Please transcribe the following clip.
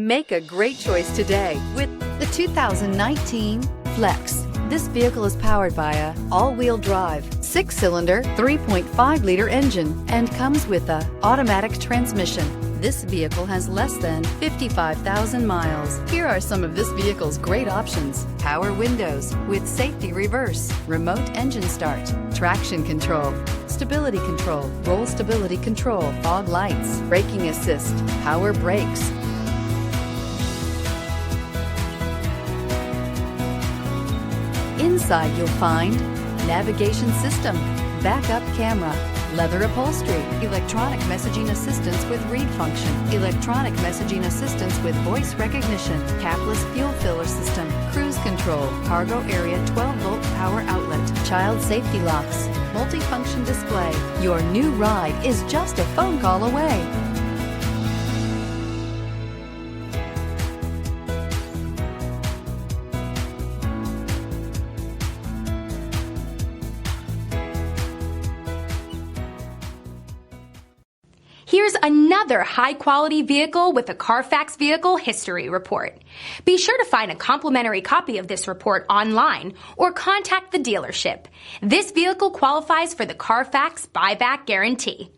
Make a great choice today with the 2019 Flex. This vehicle is powered by a all-wheel drive, 6-cylinder, 3.5-liter engine and comes with a automatic transmission. This vehicle has less than 55,000 miles. Here are some of this vehicle's great options: power windows with safety reverse, remote engine start, traction control, stability control, roll stability control, fog lights, braking assist, power brakes. Inside you'll find navigation system, backup camera, leather upholstery, electronic messaging assistance with read function, electronic messaging assistance with voice recognition, capless fuel filler system, cruise control, cargo area 12-volt power outlet, child safety locks, multifunction display. Your new ride is just a phone call away. Here's another high-quality vehicle with a CARFAX Vehicle History Report. Be sure to find a complimentary copy of this report online or contact the dealership. This vehicle qualifies for the CARFAX Buyback Guarantee.